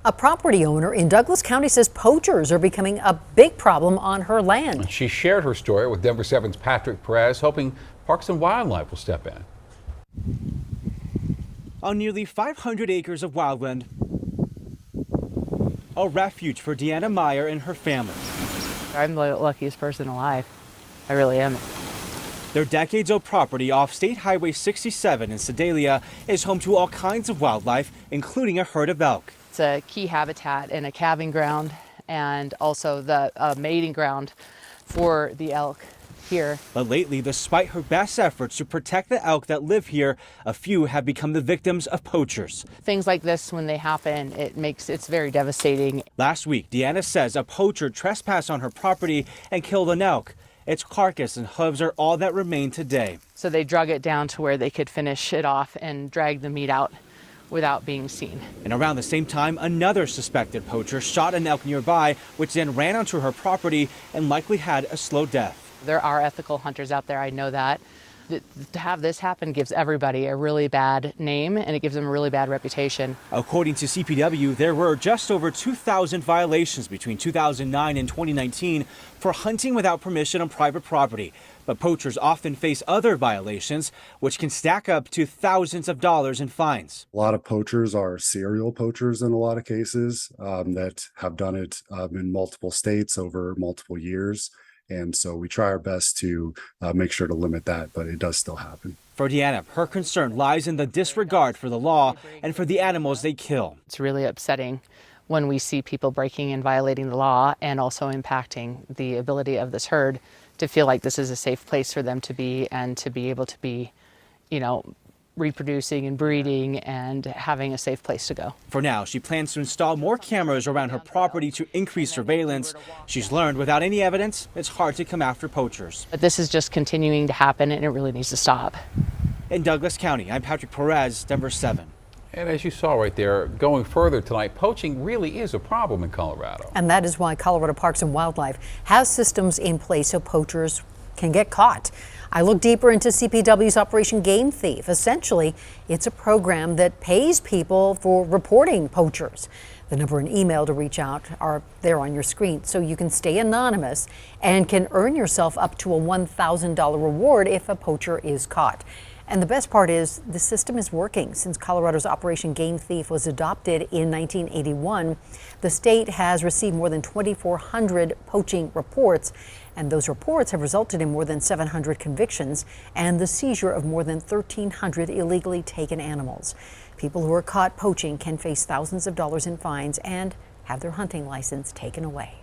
A property owner in Douglas County says poachers are becoming a big problem on her land. She shared her story with Denver 7's Patrick Perez, hoping Parks and Wildlife will step in. On nearly 500 acres of wildland, a refuge for Deanna Meyer and her family. I'm the luckiest person alive. I really am. Their decades-old property off State Highway 67 in Sedalia is home to all kinds of wildlife, including a herd of elk. It's a key habitat and a calving ground, and also the mating ground for the elk here. But lately, despite her best efforts to protect the elk that live here, a few have become the victims of poachers. Things like this, when they happen, it's very devastating. Last week, Deanna says a poacher trespassed on her property and killed an elk. Its carcass and hooves are all that remain today. So they drug it down to where they could finish it off and drag the meat out without being seen. And around the same time, another suspected poacher shot an elk nearby, which then ran onto her property and likely had a slow death. There are ethical hunters out there, I know that. To have this happen gives everybody a really bad name, and it gives them a really bad reputation. According to CPW, there were just over 2,000 violations between 2009 and 2019 for hunting without permission on private property. But poachers often face other violations, which can stack up to thousands of dollars in fines. A lot of poachers are serial poachers in a lot of cases that have done it in multiple states over multiple years. And so we try our best to make sure to limit that, but it does still happen. For Deanna, her concern lies in the disregard for the law and for the animals they kill. It's really upsetting when we see people breaking and violating the law, and also impacting the ability of this herd to feel like this is a safe place for them to be, and to be able to be, reproducing and breeding and having a safe place to go. For now, she plans to install more cameras around her property to increase surveillance. She's learned without any evidence, it's hard to come after poachers. But this is just continuing to happen, and it really needs to stop. In Douglas County, I'm Patrick Perez, Denver 7. And as you saw right there, going further tonight, poaching really is a problem in Colorado. And that is why Colorado Parks and Wildlife has systems in place so poachers can get caught. I look deeper into CPW's Operation Game Thief. Essentially, it's a program that pays people for reporting poachers. The number and email to reach out are there on your screen, so you can stay anonymous and can earn yourself up to a $1,000 reward if a poacher is caught. And the best part is the system is working. Since Colorado's Operation Game Thief was adopted in 1981, the state has received more than 2,400 poaching reports, and those reports have resulted in more than 700 convictions and the seizure of more than 1,300 illegally taken animals. People who are caught poaching can face thousands of dollars in fines and have their hunting license taken away.